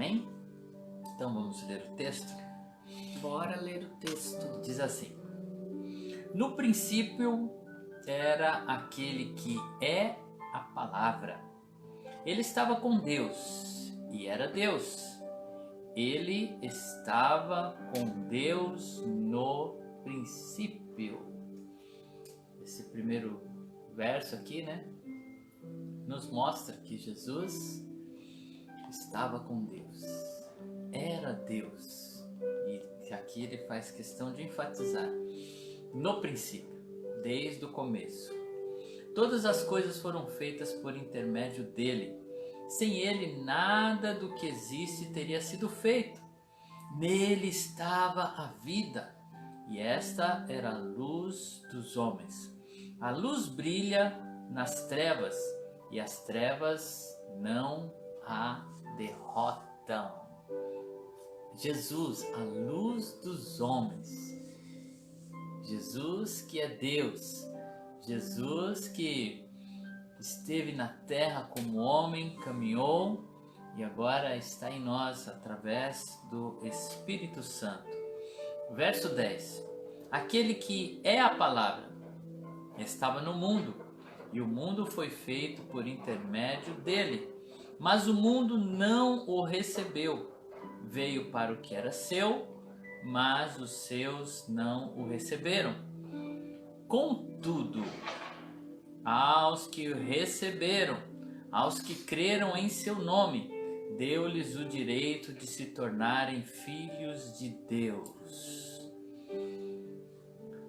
Amém? Então vamos ler o texto? Bora ler o texto. Diz assim: no princípio era aquele que é a palavra. Ele estava com Deus e era Deus. Ele estava com Deus no princípio. Esse primeiro verso aqui, né, nos mostra que Jesus estava com Deus, era Deus. E aqui ele faz questão de enfatizar: no princípio, desde o começo. Todas as coisas foram feitas por intermédio dele. Sem ele, nada do que existe teria sido feito. Nele estava a vida, e esta era a luz dos homens. A luz brilha nas trevas, e as trevas não a derrotam. Jesus, a luz dos homens. Jesus que é Deus. Jesus que esteve na terra como homem, caminhou e agora está em nós através do Espírito Santo. Verso 10. Aquele que é a palavra estava no mundo e o mundo foi feito por intermédio dele, mas o mundo não o recebeu. Veio para o que era seu, mas os seus não o receberam. Contudo, aos que o receberam, aos que creram em seu nome, deu-lhes o direito de se tornarem filhos de Deus.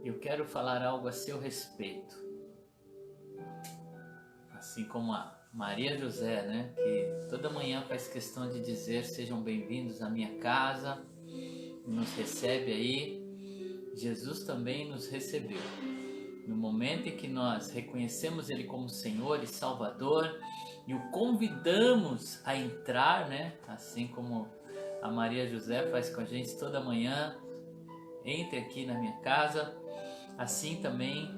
Eu quero falar algo a seu respeito. Assim como a Maria José, né, que toda manhã faz questão de dizer: sejam bem-vindos à minha casa, nos recebe aí. Jesus também nos recebeu. No momento em que nós reconhecemos Ele como Senhor e Salvador e o convidamos a entrar, né? Assim como a Maria José faz com a gente toda manhã: entre aqui na minha casa. Assim também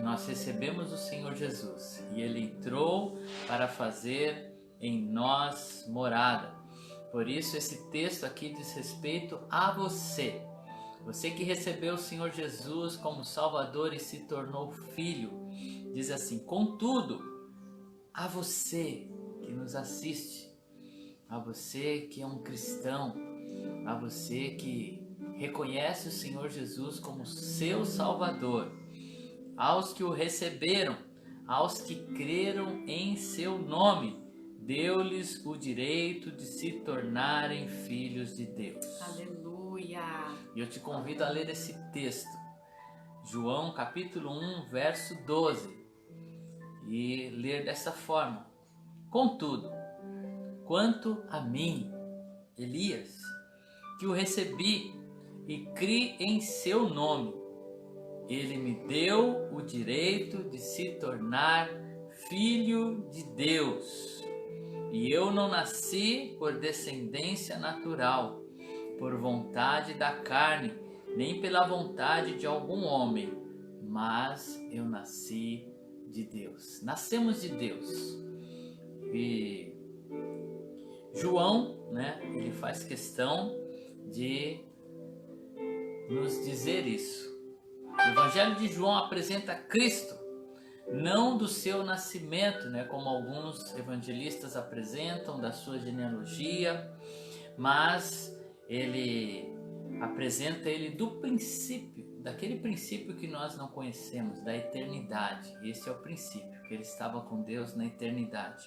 nós recebemos o Senhor Jesus e Ele entrou para fazer em nós morada. Por isso esse texto aqui diz respeito a você. Você que recebeu o Senhor Jesus como Salvador e se tornou filho. Diz assim: contudo, a você que nos assiste, a você que é um cristão, a você que reconhece o Senhor Jesus como seu Salvador, aos que o receberam, aos que creram em seu nome, deu-lhes o direito de se tornarem filhos de Deus. Aleluia. E eu te convido a ler esse texto, João capítulo 1, verso 12, e ler dessa forma: contudo, quanto a mim, Elias, que o recebi e criei em seu nome, ele me deu o direito de se tornar filho de Deus. E eu não nasci por descendência natural, por vontade da carne, nem pela vontade de algum homem, mas eu nasci de Deus. Nascemos de Deus. E João, né, ele faz questão de nos dizer isso. O Evangelho de João apresenta Cristo, não do seu nascimento, né, como alguns evangelistas apresentam, da sua genealogia, mas ele apresenta ele do princípio, daquele princípio que nós não conhecemos, da eternidade. Esse é o princípio, que ele estava com Deus na eternidade.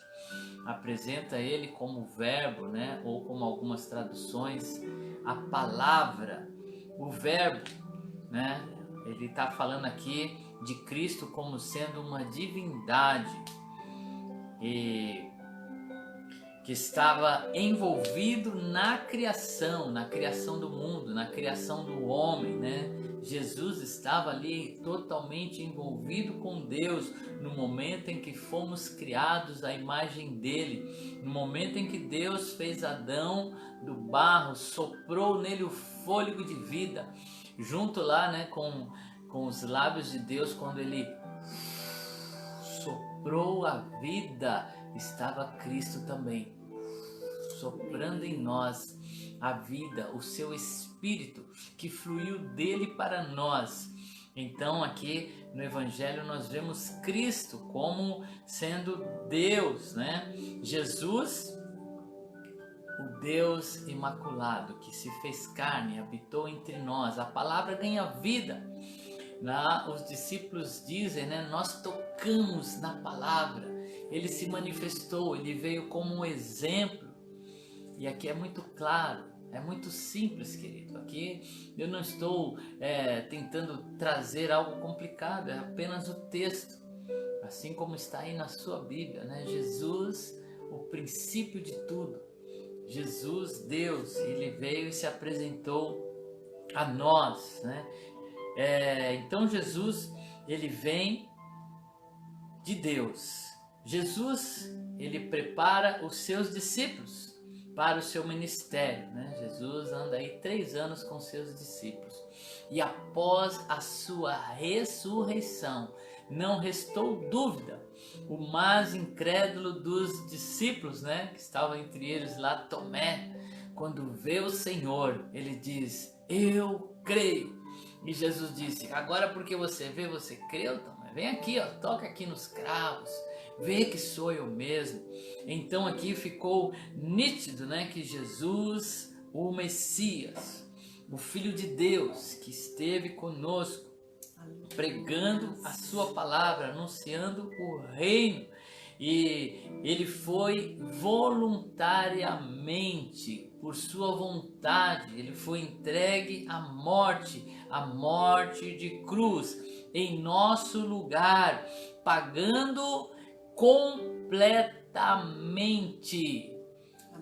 Apresenta ele como verbo, né, ou como algumas traduções, a palavra, o verbo, né? Ele está falando aqui de Cristo como sendo uma divindade e que estava envolvido na criação do mundo, na criação do homem, né? Jesus estava ali totalmente envolvido com Deus no momento em que fomos criados à imagem dele, no momento em que Deus fez Adão do barro, soprou nele o fôlego de vida, junto lá, né, com os lábios de Deus, quando ele soprou a vida, estava Cristo também soprando em nós a vida, o seu Espírito que fluiu dele para nós. Então aqui no Evangelho nós vemos Cristo como sendo Deus, né? Jesus, o Deus imaculado que se fez carne, habitou entre nós. A palavra ganha vida. Lá os discípulos dizem, né? Nós tocamos na palavra. Ele se manifestou, ele veio como um exemplo. E aqui é muito claro, é muito simples, querido. Aqui eu não estou tentando trazer algo complicado, é apenas o texto. Assim como está aí na sua Bíblia, né? Jesus, o princípio de tudo. Jesus, Deus, ele veio e se apresentou a nós, né? Então Jesus, ele vem de Deus. Jesus, ele prepara os seus discípulos para o seu ministério, né? Jesus anda aí 3 anos com seus discípulos. E após a sua ressurreição, não restou dúvida. O mais incrédulo dos discípulos, né? Que estava entre eles lá, Tomé, quando vê o Senhor, ele diz, eu creio. E Jesus disse, agora porque você vê, você creu, Tomé? Vem aqui, ó, toca aqui nos cravos, vê que sou eu mesmo. Então aqui ficou nítido, né, que Jesus, o Messias, o Filho de Deus, que esteve conosco, pregando a sua palavra, anunciando o reino. E ele foi voluntariamente, por sua vontade, ele foi entregue à morte de cruz, em nosso lugar, pagando completamente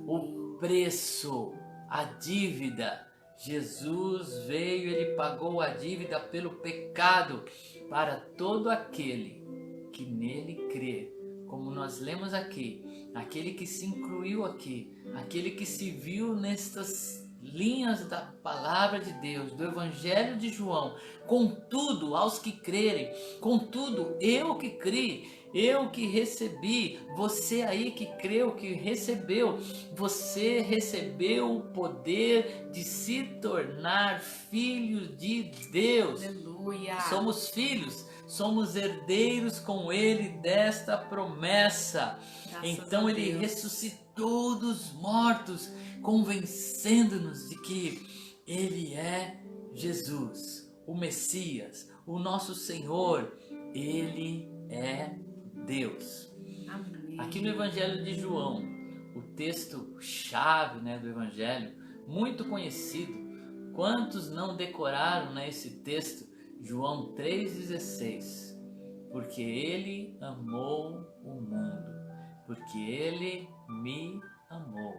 o preço, a dívida. Jesus veio, ele pagou a dívida pelo pecado para todo aquele que nele crê. Como nós lemos aqui, aquele que se incluiu aqui, aquele que se viu nestas linhas da palavra de Deus, do Evangelho de João. Contudo, aos que crerem, contudo, eu que criei, eu que recebi, você aí que creu, que recebeu, você recebeu o poder de se tornar filho de Deus. Aleluia. Somos filhos, somos herdeiros com ele desta promessa. Graças então a ele Deus. ressuscitou dos mortos, convencendo-nos de que ele é Jesus, o Messias, o nosso Senhor. Ele é Deus. Amém. Aqui no Evangelho de João, o texto chave, né, do Evangelho, muito conhecido. Quantos não decoraram, né, esse texto? João 3,16. Porque ele amou o mundo, porque ele me amou,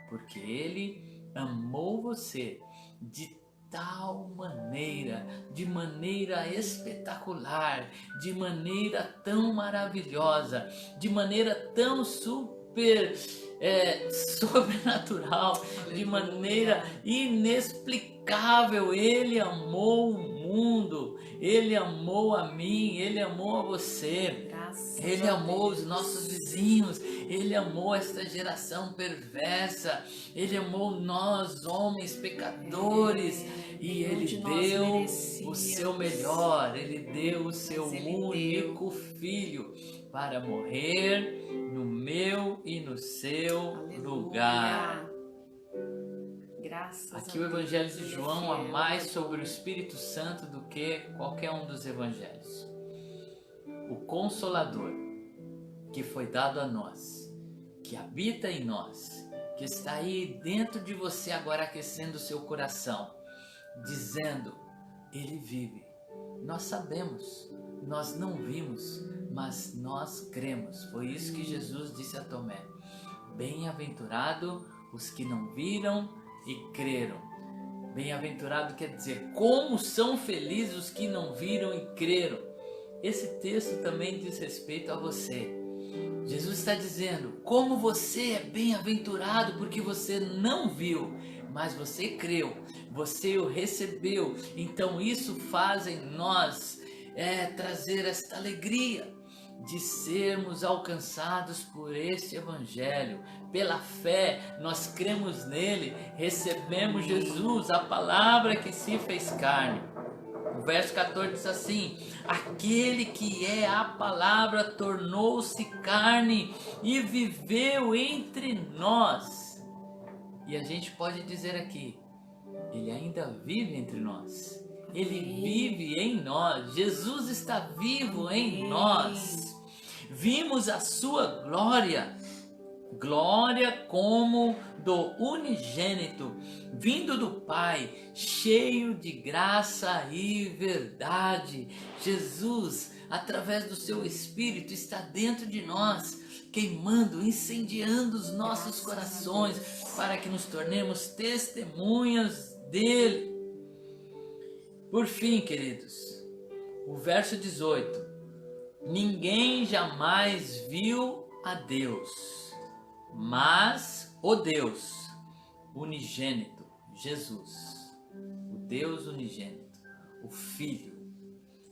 porque ele amou você de tal maneira, de maneira espetacular, de maneira tão maravilhosa, de maneira tão sobrenatural, de maneira inexplicável. Ele amou o mundo, ele amou a mim, ele amou a você. Ele amou os nossos vizinhos, ele amou esta geração perversa, ele amou nós, homens pecadores, e ele deu o seu melhor, ele deu o seu único filho para morrer no meu e no seu lugar. Graças Aqui o Evangelho de João é mais sobre o Espírito Santo do que qualquer um dos evangelhos. O Consolador que foi dado a nós, que habita em nós, que está aí dentro de você agora, aquecendo o seu coração, dizendo, ele vive. Nós sabemos, nós não vimos, mas nós cremos. Foi isso que Jesus disse a Tomé. Bem-aventurado os que não viram e creram. Bem-aventurado quer dizer, como são felizes os que não viram e creram. Esse texto também diz respeito a você. Jesus está dizendo, como você é bem-aventurado porque você não viu, mas você creu, você o recebeu. Então isso faz em nós trazer esta alegria. de sermos alcançados por este Evangelho. Pela fé, nós cremos nele, recebemos Jesus, a palavra que se fez carne. O verso 14 diz assim: aquele que é a palavra tornou-se carne e viveu entre nós. E a gente pode dizer aqui, ele ainda vive entre nós. Ele vive em nós. Jesus está vivo em nós. Vimos a sua glória. Glória como do unigênito, vindo do Pai, cheio de graça e verdade. Jesus, através do seu Espírito, está dentro de nós, queimando, incendiando os nossos corações, para que nos tornemos testemunhas dele. Por fim, queridos, o verso 18: ninguém jamais viu a Deus, mas o Deus unigênito, Jesus, o Deus unigênito, o Filho,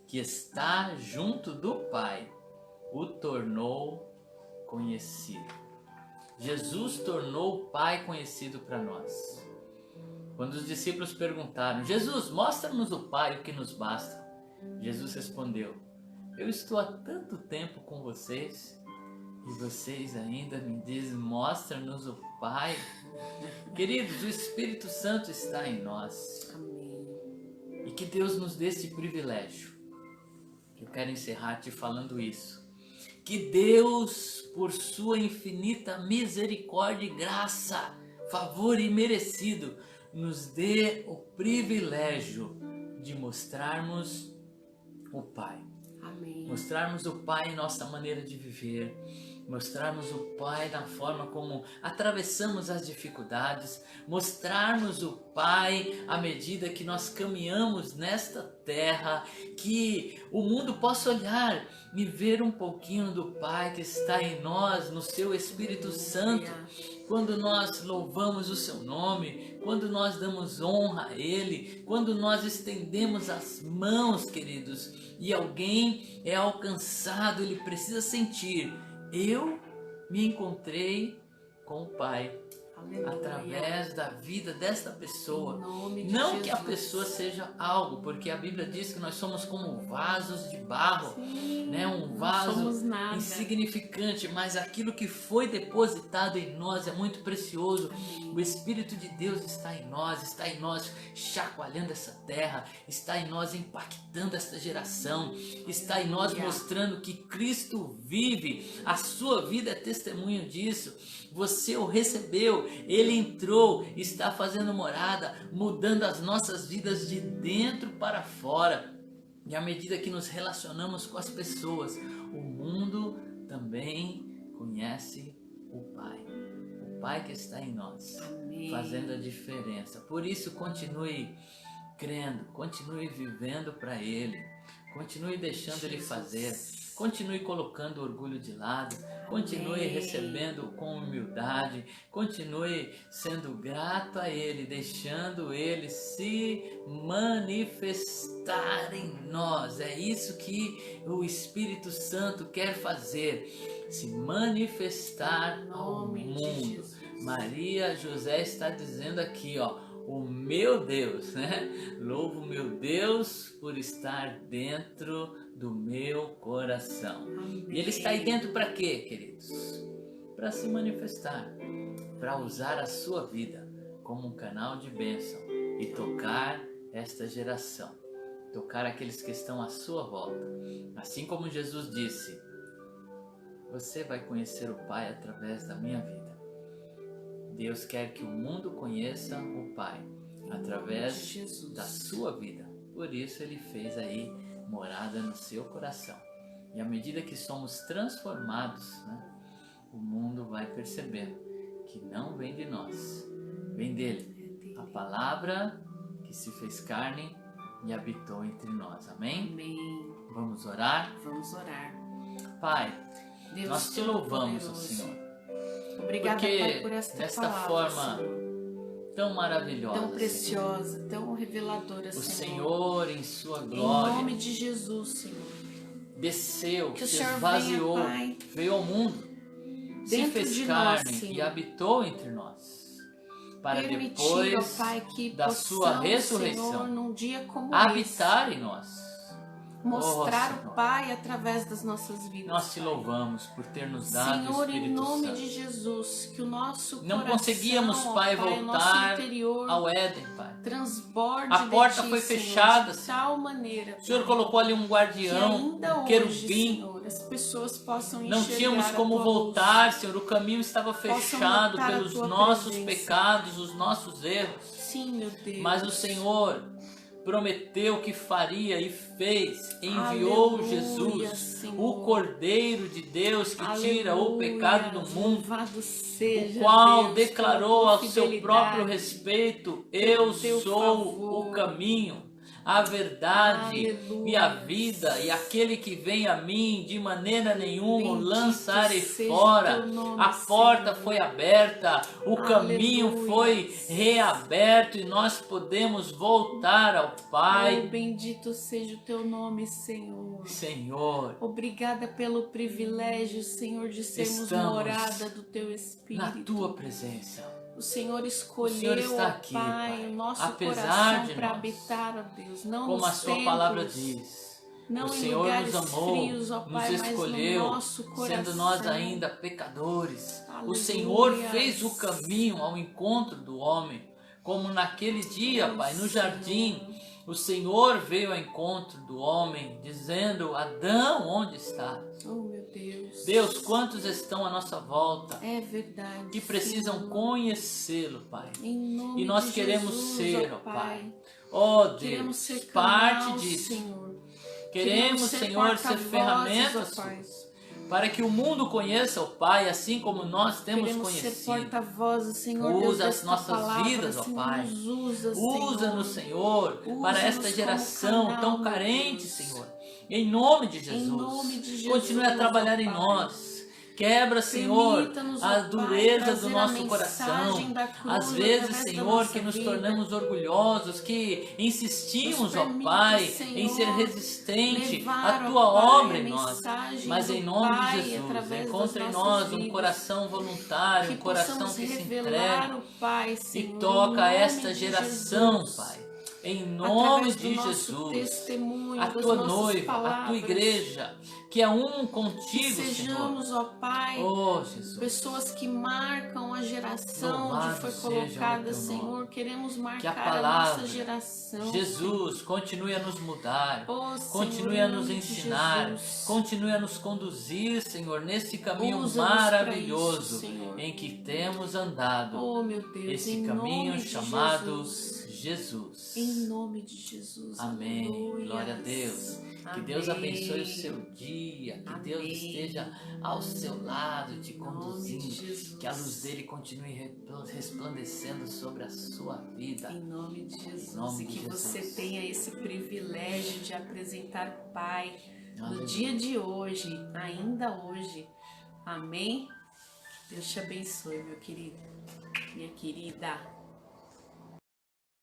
que está junto do Pai, o tornou conhecido. Jesus tornou o Pai conhecido para nós. Quando os discípulos perguntaram: Jesus, mostra-nos o Pai, o que nos basta. Jesus respondeu: eu estou há tanto tempo com vocês e vocês ainda me dizem: mostra-nos o Pai. Queridos, o Espírito Santo está em nós. Amém. E que Deus nos dê esse privilégio. Eu quero encerrar te falando isso. Que Deus, por sua infinita misericórdia e graça, favor imerecido, nos dê o privilégio de mostrarmos o Pai. Amém. Mostrarmos o Pai em nossa maneira de viver, mostrarmos o Pai na forma como atravessamos as dificuldades, mostrarmos o Pai à medida que nós caminhamos nesta terra, que o mundo possa olhar e ver um pouquinho do Pai que está em nós, no seu Espírito Santo. Quando nós louvamos o seu nome, quando nós damos honra a ele, quando nós estendemos as mãos, queridos, e alguém é alcançado, ele precisa sentir: eu me encontrei com o Pai. Aleluia. Através da vida desta pessoa. Não que a pessoa seja algo, porque a Bíblia diz que nós somos como vasos de barro. Sim, né? Um vaso insignificante, mas aquilo que foi depositado em nós é muito precioso. O Espírito de Deus está em nós chacoalhando essa terra, está em nós impactando esta geração, está em nós mostrando que Cristo vive. A sua vida é testemunho disso. Você o recebeu, ele entrou, está fazendo morada, mudando as nossas vidas de dentro para fora. E à medida que nos relacionamos com as pessoas, o mundo também conhece o Pai que está em nós. Amém. Fazendo a diferença. Por isso, continue crendo, continue vivendo para ele, continue deixando ele fazer. Continue colocando o orgulho de lado, continue recebendo com humildade, continue sendo grato a ele, deixando ele se manifestar em nós. É isso que o Espírito Santo quer fazer, se manifestar ao mundo. Maria José está dizendo aqui, ó: o meu Deus, né? Louvo meu Deus por estar dentro do meu coração. Amém. E ele está aí dentro para quê, queridos? Para se manifestar, para usar a sua vida como um canal de bênção e tocar esta geração, tocar aqueles que estão à sua volta. Assim como Jesus disse: você vai conhecer o Pai através da minha vida. Deus quer que o mundo conheça o Pai através da sua vida. Por isso ele fez aí morada no seu coração. E à medida que somos transformados, né, o mundo vai percebendo que não vem de nós, vem dele. A palavra que se fez carne e habitou entre nós. Amém? Amém. Vamos orar? Vamos orar. Pai, Deus, nós te louvamos, ó Senhor. Obrigada, porque Pai, por esta desta palavra, forma Senhor, tão maravilhosa, tão preciosa, Senhor, tão reveladora, o Senhor. Senhor em sua glória, Em nome de Jesus, Senhor, desceu, Que o se Senhor esvaziou, venha, Pai, veio ao mundo, se dentro fez de carne nós, Senhor. e habitou entre nós, para permitir, ó depois Pai, que da sua possamos, ressurreição Senhor, num dia como habitar esse, em nós. mostrar Senhor, o Pai através das nossas vidas. nós te Pai. louvamos por ter nos dado Senhor, o Espírito em nome Santo. de Jesus, que o nosso Não coração, conseguíamos, ó Pai, o nosso voltar interior ao Éden, Pai. transborde A porta de ti, foi Senhor, fechada, de tal maneira, O Senhor Pai, colocou ali um que guardião, ainda um hoje, querubim. Senhor, as pessoas possam Não enxergar tínhamos a como tua voltar, Senhur. O caminho estava Possam fechado notar a pelos tua nossos presença. pecados, os nossos erros. luz. Sim, meu Deus. Mas o Senhor prometeu que faria e fez. Enviou Aleluia, Jesus, Senhor. o Cordeiro de Deus que tira o Aleluia, pecado do mundo. louvado seja, O qual Deus, declarou pela ao tua seu fidelidade, próprio respeito: Eu teu sou favor. o caminho, a verdade Aleluia. e a vida, e aquele que vem a mim de maneira nenhuma o Bendito lançarei seja o fora. teu nome, A porta Senhor. foi aberta, o caminho Aleluia. foi reaberto e nós podemos voltar ao Oh, Pai. bendito seja o teu nome, Senhor. Senhor, Obrigada pelo privilégio, Senhor, de sermos Estamos morada do teu Espírito. na tua presença. O Senhor O escolheu, Senhor está ó aqui, Pai, Pai, o nosso apesar coração de para nós. habitar, ó Deus, não Como nos a sua templos, palavra diz. não O em Senhor lugares nos amou, frios, ó nos Pai, mas escolheu, no nosso coração. sendo nós ainda pecadores. O Aleluia. Senhor fez o caminho ao encontro do homem, como naquele dia, Oh, Pai, no Senhor. jardim. O Senhor veio ao encontro do homem, dizendo: Adão, onde está? Oh, meu Deus. Deus, quantos estão à nossa volta É verdade. que precisam Senhor. conhecê-lo, Pai? Em nome E nós de queremos Jesus, ser, ó ó Pai. Queremos Deus, ser parte canal, disso. Senhor. Queremos, ser Senhor, ser porta-vozes, ferramentas ó Pai. suas, para que o mundo conheça o Pai, assim como nós temos Queremos ser conhecido. porta-vozes, Senhor Usa Deus, as desta nossas palavra, vidas, ó Senhor, Pai. nos usa, Usa-nos, Senhor, para Usa-nos esta como geração canal, tão meu carente, Deus. Senhor. Em nome de Jesus. nome de Jesus, Continue a trabalhar ó em Pai. nós. Quebra, Senhor, Permita-nos, ó a Pai, dureza trazer do a nosso coração. mensagem da cruz Às vezes, através da Senhor, nossa que nos vida. tornamos orgulhosos, que insistimos, Nos ó permita, Pai, Senhor, em ser resistente levar, à ó tua Pai, obra a em nós. mensagem Mas do em nome Pai de Jesus, através encontre das em nossas nós um vidas. coração voluntário, Que um coração possamos que se revelar entregue. o Pai, E Senhor, toca em nome esta de geração, Jesus. Pai. Em nome Através do de nosso Jesus. testemunho, A das tua nossas noiva, a palavras, tua igreja, que é um que contigo, Senhor. sejamos, ó Pai, Oh, Jesus. pessoas que marcam a geração Louvado onde foi seja o colocada, teu Senhor. nome. Queremos Que a marcar a palavra, nossa geração. Jesus, continue a nos mudar. Oh, Senhor, Continue em a nos nome de ensinar, Jesus. continue a nos conduzir, Senhor, nesse caminho Usa-nos pra maravilhoso isso, Senhor. em que temos andado. Oh, meu Deus, Esse em caminho nome de chamado Jesus. Jesus. Em nome de Jesus. Amém. Aleluias. Glória a Deus. Que Amém. Deus abençoe o seu dia. Que Deus Amém. esteja ao seu lado, te Em nome de conduzindo. Jesus. Que a luz dele continue resplandecendo sobre a sua vida. Em nome de Jesus. Em nome E de que Jesus. você tenha esse privilégio de apresentar o Pai no Aleluia. dia de hoje, ainda hoje. Amém? Deus te abençoe, meu querido, minha querida.